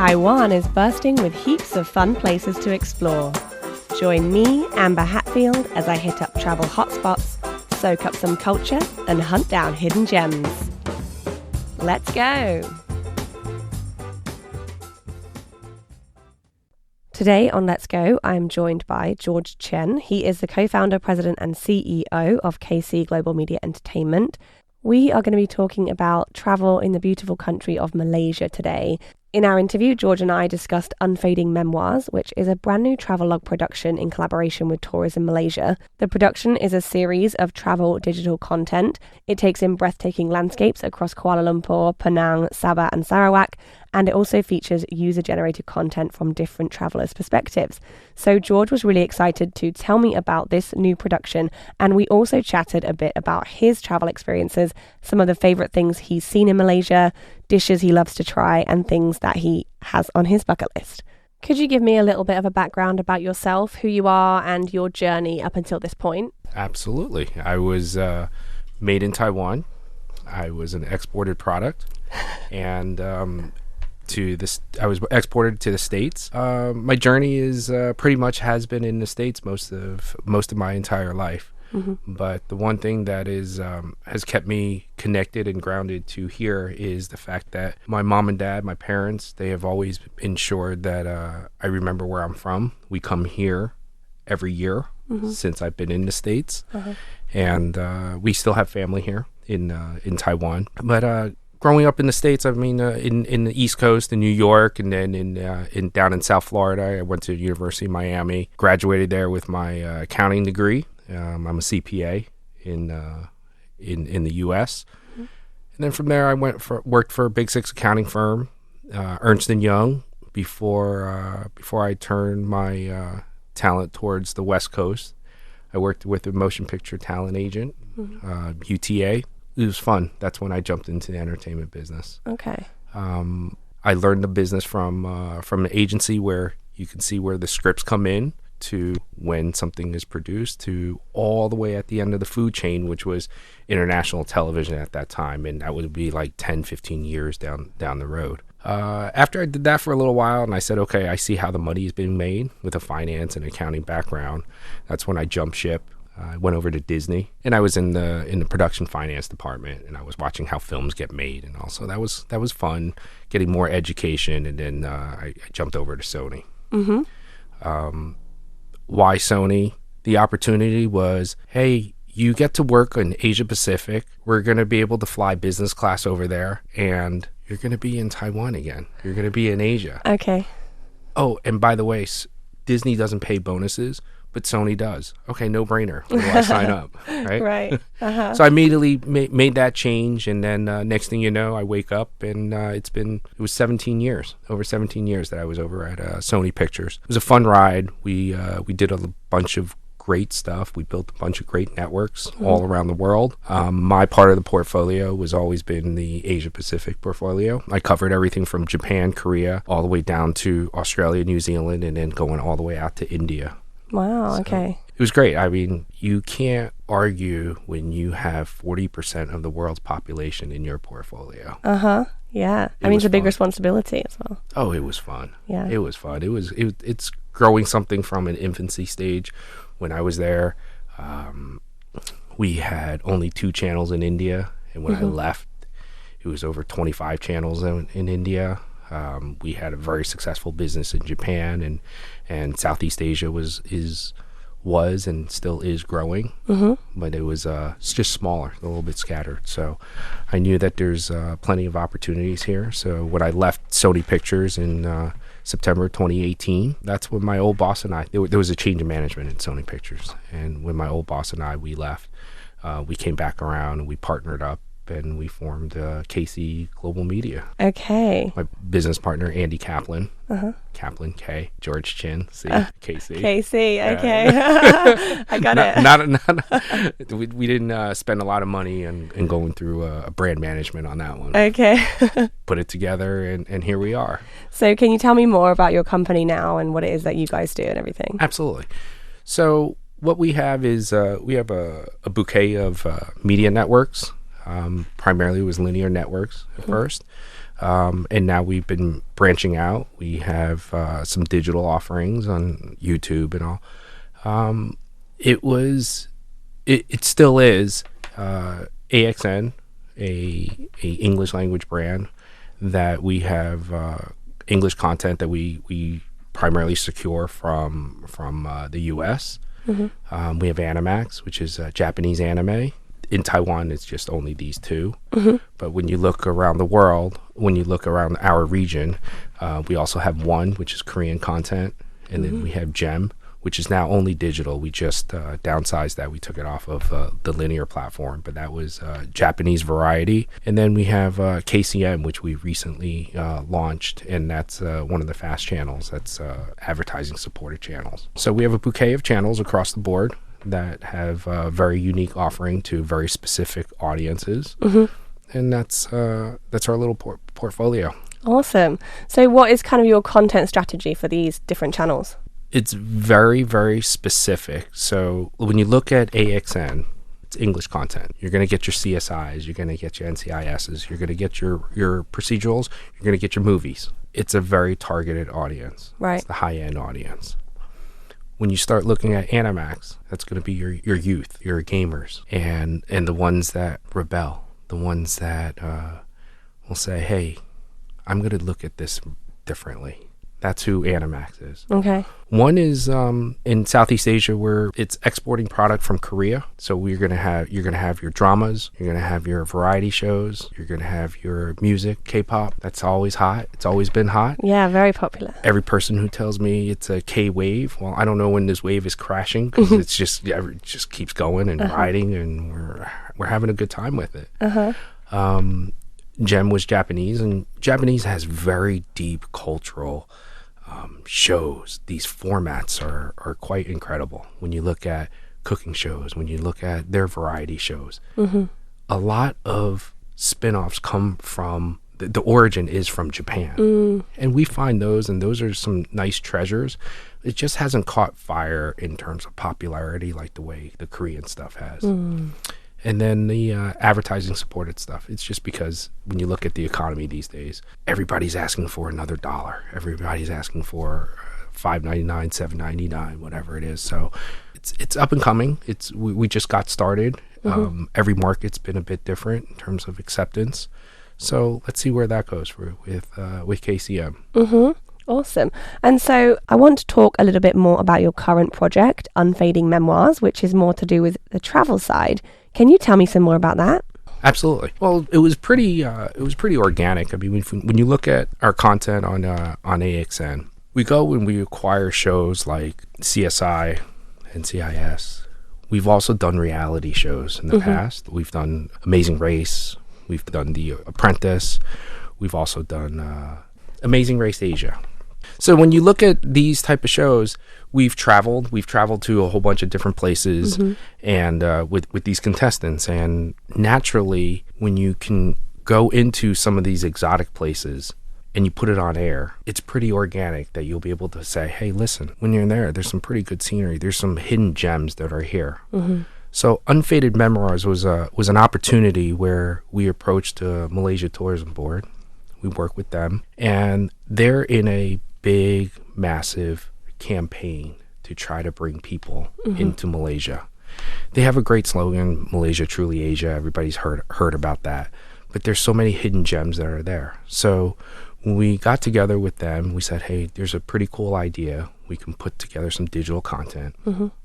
Taiwan is bursting with heaps of fun places to explore. Join me, Amber Hatfield, as I hit up travel hotspots, soak up some culture, and hunt down hidden gems. Let's go! Today on Let's Go, I'm joined by George Chien. He is the co-founder, president, and CEO of KC Global Media Entertainment. We are going to be talking about travel in the beautiful country of Malaysia today. In our interview, George and I discussed Unfading Memoirs, which is a brand new travelogue production in collaboration with Tourism Malaysia. The production is a series of travel digital content. It takes in breathtaking landscapes across Kuala Lumpur, Penang, Sabah and Sarawak, and it also features user-generated content from different travellers' perspectives. So George was really excited to tell me about this new production, and we also chatted a bit about his travel experiences, some of the favourite things he's seen in Malaysia, dishes he loves to try, and things that he has on his bucket list. Could you give me a little bit of a background about yourself, who you are, and your journey up until this point? Absolutely. I was made in Taiwan. I was an exported product, and I was exported to the States. My journey is pretty much has been in the States most of my entire life. Mm-hmm. But the one thing that has kept me connected and grounded to here is the fact that my mom and dad, my parents, they have always ensured that I remember where I'm from. We come here every year since I've been in the States, and we still have family here in Taiwan. But growing up in the States, I mean, in the East Coast, in New York, and then down in South Florida, I went to University of Miami, graduated there with my accounting degree. I'm a CPA in the U.S. And then from there, I worked for a Big Six accounting firm, Ernst & Young, before I turned my talent towards the West Coast. I worked with a motion picture talent agent, UTA. It was fun. That's when I jumped into the entertainment business. Okay. I learned the business from an agency where you can see where the scripts come in, to when something is produced, to all the way at the end of the food chain, which was international television at that time. And that would be like 10, 15 years down the road. After I did that for a little while and I said, okay, I see how the money is being made with a finance and accounting background. That's when I jumped ship. I went over to Disney, and I was in the production finance department, and I was watching how films get made. And also that was fun, getting more education. And then I jumped over to Sony. Why Sony? The opportunity was, hey, you get to work in Asia Pacific. We're going to be able to fly business class over there, and you're going to be in Taiwan again. You're going to be in Asia. Okay. Oh, and by the way, Disney doesn't pay bonuses, but Sony does. Okay, no brainer. Where do I sign up? Right? Right. So I immediately made that change, and then next thing you know, I wake up, and it was 17 years, over 17 years that I was over at Sony Pictures. It was a fun ride. We did a bunch of great stuff. We built a bunch of great networks all around the world. My part of the portfolio was always been the Asia Pacific portfolio. I covered everything from Japan, Korea, all the way down to Australia, New Zealand, and then going all the way out to India. Wow, So okay. it was great. I mean, you can't argue when you have 40% of the world's population in your portfolio. Yeah. I mean, it's a big fun. Responsibility as well. Oh, it was fun. Yeah. It was fun. It's growing something from an infancy stage. When I was there, we had only 2 channels in India. And when I left, it was over 25 channels in India. We had a very successful business in Japan, and Southeast Asia was and still is growing, but it was it's just smaller, a little bit scattered. So I knew that there's plenty of opportunities here. So when I left Sony Pictures in September 2018, that's when my old boss and I, there was a change of management in Sony Pictures, and when my old boss and I, we left, we came back around and we partnered up, and we formed KC Global Media. Okay. My business partner, Andy Kaplan. Kaplan, K. George Chien, C. KC. KC, okay. I got it. We didn't spend a lot of money in going through a brand management on that one. Okay. Put it together, and here we are. So can you tell me more about your company now and what it is that you guys do and everything? Absolutely. So what we have is we have a bouquet of media networks. Primarily it was linear networks at first. And now we've been branching out. We have some digital offerings on YouTube and all. It still is AXN, a English language brand that we have English content that we primarily secure from the U.S. Mm-hmm. We have Animax, which is Japanese anime. In Taiwan, it's just only these two. Mm-hmm. But when you look around the world, when you look around our region, we also have One, which is Korean content. And then we have Gem, which is now only digital. We just downsized that. We took it off of the linear platform, but that was Japanese variety. And then we have KCM, which we recently launched, and that's one of the fast channels. That's advertising supported channels. So we have a bouquet of channels across the board that have a very unique offering to very specific audiences. Mm-hmm. And that's our little portfolio. Awesome. So what is kind of your content strategy for these different channels? It's very, very specific. So when you look at AXN, it's English content. You're going to get your CSIs, you're going to get your NCISs, you're going to get your procedurals, you're going to get your movies. It's a very targeted audience. Right. It's the high-end audience. When you start looking at Animax, that's going to be your youth, your gamers, and the ones that rebel, the ones that will say, hey, I'm going to look at this differently. That's who Animax is. Okay. One is in Southeast Asia, where it's exporting product from Korea. So you're gonna have your dramas, you're gonna have your variety shows, you're gonna have your music, K-pop. That's always hot. It's always been hot. Yeah, very popular. Every person who tells me it's a K-wave, well, I don't know when this wave is crashing because it just keeps going and riding, and we're having a good time with it. Gem was Japanese, and Japanese has very deep cultural shows. These formats are quite incredible. When you look at cooking shows, when you look at their variety shows, a lot of spin-offs come from the origin is from Japan. And we find those, and those are some nice treasures. It just hasn't caught fire in terms of popularity like the way the Korean stuff has. And then the advertising supported stuff. It's just because when you look at the economy these days, everybody's asking for another $1. Everybody's asking for $5.99, $7.99, whatever it is. So it's up and coming. We just got started. Every market's been a bit different in terms of acceptance. So let's see where that goes with KCM. Awesome. And so I want to talk a little bit more about your current project, Unfading Memoirs, which is more to do with the travel side. Can you tell me some more about that? Absolutely. Well, it was pretty organic. I mean, when you look at our content on AXN, we go and we acquire shows like CSI, NCIS. We've also done reality shows in the past. We've done Amazing Race. We've done The Apprentice. We've also done Amazing Race Asia. So when you look at these type of shows, we've traveled to a whole bunch of different places and with these contestants. And naturally, when you can go into some of these exotic places and you put it on air, it's pretty organic that you'll be able to say, hey, listen, when you're in there's some pretty good scenery. There's some hidden gems that are here. So Unfading Memoirs was an opportunity where we approached Malaysia Tourism Board. We work with them, and they're in a big, massive campaign to try to bring people into Malaysia. They have a great slogan, Malaysia, truly Asia. Everybody's heard about that. But there's so many hidden gems that are there. So when we got together with them, we said, hey, there's a pretty cool idea. We can put together some digital content,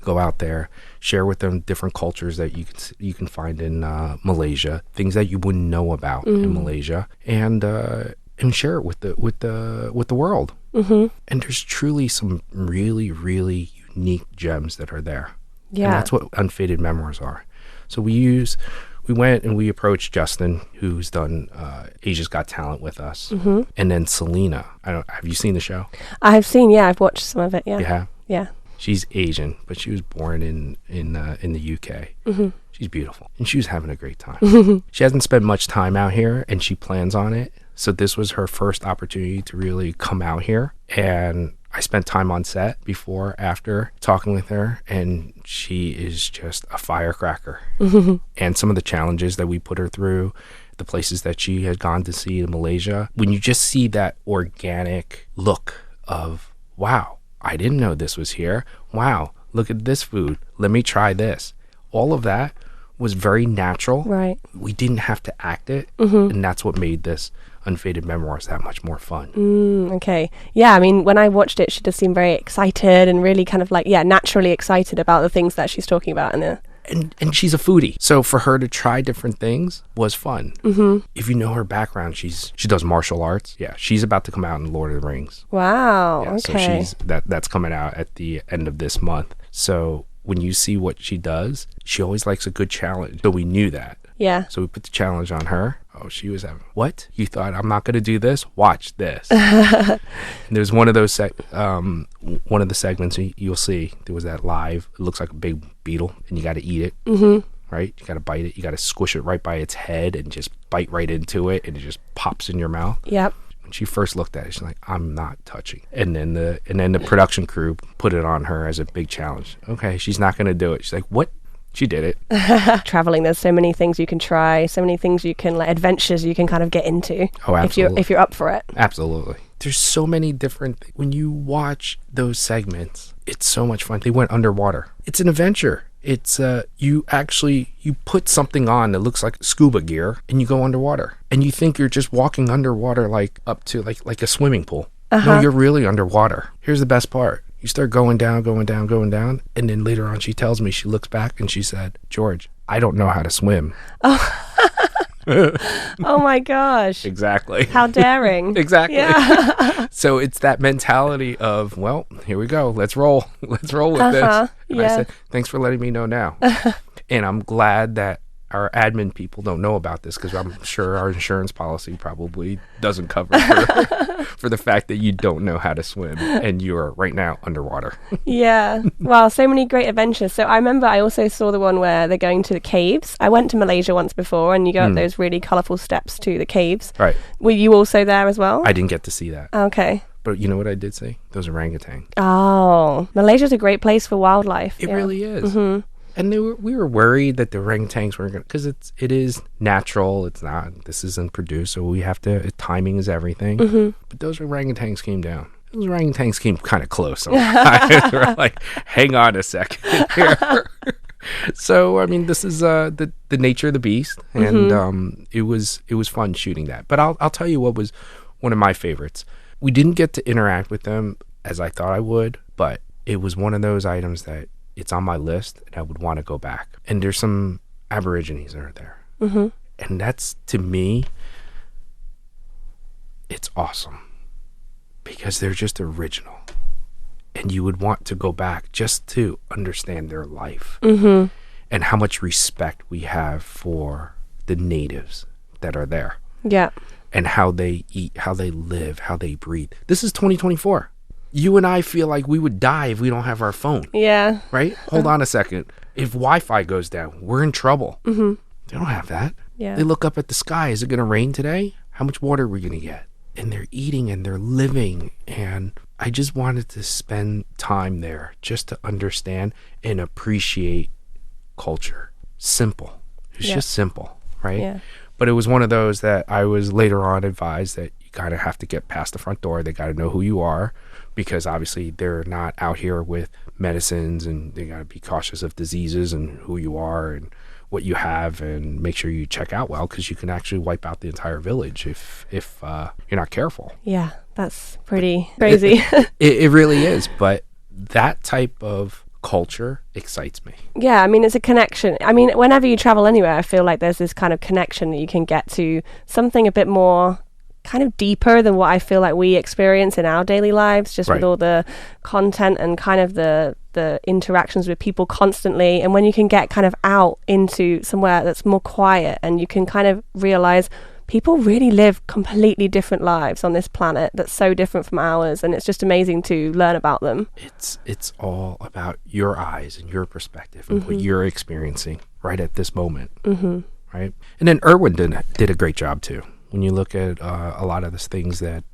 go out there, share with them different cultures that you can find in Malaysia, things that you wouldn't know about in Malaysia, and share it with the world. And there's truly some really, really unique gems that are there. Yeah, and that's what Unfaded Memoirs are. So we went and we approached Justin, who's done Asia's Got Talent with us, and then Selena. Have you seen the show? I have seen. Yeah, I've watched some of it. Yeah. You have? Yeah. She's Asian, but she was born in the UK. She's beautiful, and she was having a great time. She hasn't spent much time out here, and she plans on it. So this was her first opportunity to really come out here, and I spent time on set before, after, talking with her, and she is just a firecracker. And some of the challenges that we put her through, the places that she had gone to see in Malaysia. When you just see that organic look of, wow, I didn't know this was here. Wow, look at this food. Let me try this. All of that was very natural. Right. We didn't have to act it. And that's what made this Unfading Memoirs that much more fun. Okay. Yeah, I mean, when I watched it, she does seem very excited and really kind of like, naturally excited about the things that she's talking about. And she's a foodie. So for her to try different things was fun. If you know her background, she does martial arts. Yeah, she's about to come out in Lord of the Rings. Wow. Yeah, okay. So that's coming out at the end of this month. So when you see what she does, she always likes a good challenge. So we knew that. Yeah. So we put the challenge on her. Oh, she was having, what? You thought I'm not going to do this? Watch this. And there's one of those, one of the segments you'll see, there was that live, it looks like a big beetle and you got to eat it, right? You got to bite it. You got to squish it right by its head and just bite right into it and it just pops in your mouth. Yep. When she first looked at it, she's like, I'm not touching. And then the production crew put it on her as a big challenge. Okay, she's not going to do it. She's like, what? She did it. Traveling, there's so many things you can try, so many things you can, like adventures you can kind of get into. Oh, absolutely. If you're up for it. Absolutely. There's so many different when you watch those segments, it's so much fun. They went underwater. It's an adventure. It's you put something on that looks like scuba gear and you go underwater. And you think you're just walking underwater like up to like a swimming pool. No, you're really underwater. Here's the best part. You start going down, and then later on she tells me, she looks back and she said, George, I don't know how to swim. Oh my gosh. Exactly. How daring. Exactly. Yeah. So it's that mentality of, well, here we go. Let's roll. Let's roll with this. And I said, thanks for letting me know now. And I'm glad that our admin people don't know about this because I'm sure our insurance policy probably doesn't cover for the fact that you don't know how to swim and you're right now underwater. Yeah. Wow, so many great adventures. So I remember I also saw the one where they're going to the caves. I went to Malaysia once before and you go up those really colourful steps to the caves. Right. Were you also there as well? I didn't get to see that. Okay. But you know what I did see? Those orangutans. Oh, Malaysia's a great place for wildlife. It really is. And we were worried that the orangutans weren't going to, because it is natural. It's not, this isn't produced, so we have to, timing is everything. But those orangutans came down. Those orangutans came kind of close. We're like, hang on a second here. So, I mean, this is the nature of the beast. And it was fun shooting that. But I'll tell you what was one of my favorites. We didn't get to interact with them as I thought I would, but it was one of those items that it's on my list and I would want to go back. And there's some Aborigines that are there. And that's, to me, it's awesome because they're just original. And you would want to go back just to understand their life and how much respect we have for the natives that are there. Yeah. And how they eat, how they live, how they breathe. This is 2024. You and I feel like we would die if we don't have our phone. Yeah. Right? Hold on a second. If Wi-Fi goes down, we're in trouble. They don't have that. Yeah. They look up at the sky. Is it going to rain today? How much water are we going to get? And they're eating and they're living. And I just wanted to spend time there just to understand and appreciate culture. Simple. It's just simple, right? Yeah. But it was one of those that I was later on advised that you kind of have to get past the front door. They got to know who you are because obviously they're not out here with medicines and they got to be cautious of diseases and who you are and what you have and make sure you check out well because you can actually wipe out the entire village if you're not careful. Yeah, that's pretty crazy. It really is. But that type of culture excites me. Yeah, I mean, it's a connection. I mean, whenever you travel anywhere, I feel like there's this kind of connection that you can get to something a bit more kind of deeper than what I feel like we experience in our daily lives, just with all the content and kind of the interactions with people constantly. And when you can get kind of out into somewhere that's more quiet and you can kind of realize people really live completely different lives on this planet that's so different from ours, and it's just amazing to learn about them. It's all about your eyes and your perspective and what you're experiencing right at this moment, right? And then Erwin did a great job too. When you look at a lot of the things that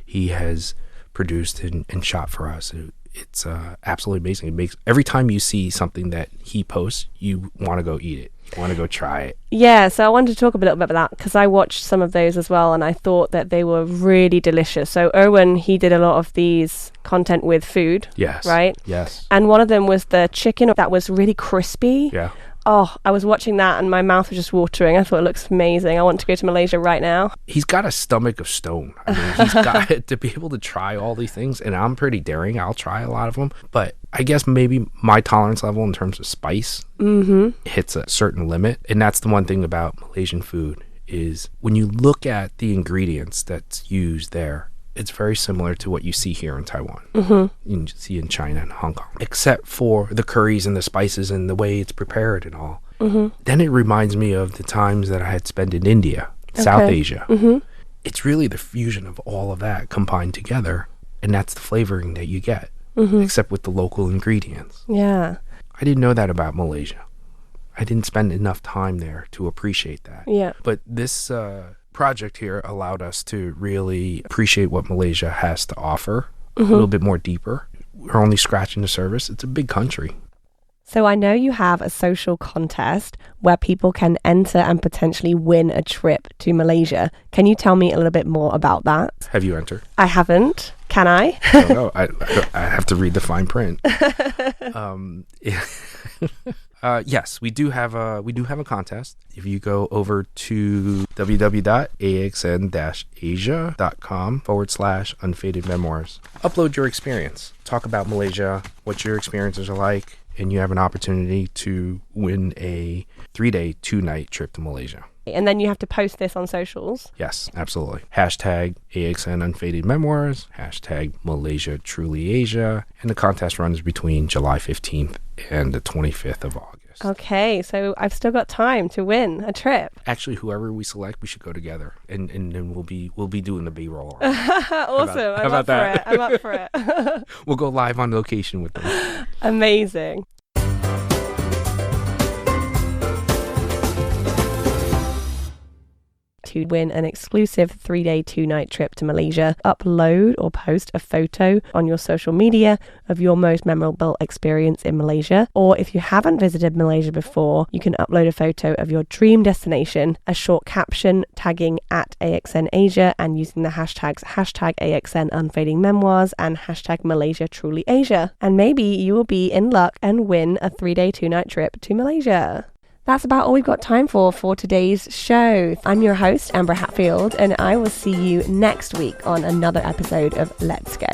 he has produced and shot for us, It's absolutely amazing. It makes every time you see something that he posts, you want to go eat it. You want to go try it. Yeah, so I wanted to talk a little bit about that because I watched some of those as well and I thought that they were really delicious. So Erwin, he did a lot of these content with food. Yes. Right? Yes. And one of them was the chicken that was really crispy. Yeah. Oh, I was watching that and my mouth was just watering. I thought it looks amazing. I want to go to Malaysia right now. He's got a stomach of stone. I mean, he's got to be able to try all these things. And I'm pretty daring. I'll try a lot of them. But I guess maybe my tolerance level in terms of spice hits a certain limit. And that's the one thing about Malaysian food is when you look at the ingredients that's used there, it's very similar to what you see here in Taiwan. You see in China and Hong Kong, except for the curries and the spices and the way it's prepared and all. Then it reminds me of the times that I had spent in India, South Asia. It's really the fusion of all of that combined together, and that's the flavoring that you get, except with the local ingredients. Yeah. I didn't know that about Malaysia. I didn't spend enough time there to appreciate that. Yeah. But this project here allowed us to really appreciate what Malaysia has to offer a little bit more deeper. We're only scratching the surface. It's a big country. So I know you have a social contest where people can enter and potentially win a trip to Malaysia. Can you tell me a little bit more about that? Have you entered? I haven't. Can I? Oh, no, I have to read the fine print. Yes, we do have a contest. If you go over to www.axn-asia.com/unfaded memoirs, upload your experience. Talk about Malaysia, what your experiences are like, and you have an opportunity to win a 3-day, 2-night trip to Malaysia. And then you have to post this on socials. Yes, absolutely. Hashtag AXN Unfaded Memoirs, hashtag Malaysia Truly Asia, and the contest runs between July 15th and the 25th of August. Okay, so I've still got time to win a trip. Actually, whoever we select, we should go together, and then we'll be doing the B-roll. Awesome. I'm up for it. We'll go live on location with them. Amazing. To win an exclusive 3-day, 2-night trip to Malaysia, upload or post a photo on your social media of your most memorable experience in Malaysia. Or if you haven't visited Malaysia before, you can upload a photo of your dream destination, a short caption tagging at AXN Asia and using the hashtags #AXN Unfading Memoirs and #Malaysia Truly Asia. And maybe you will be in luck and win a 3-day, 2-night trip to Malaysia. That's about all we've got time for today's show. I'm your host, Amber Hatfield, and I will see you next week on another episode of Let's Go.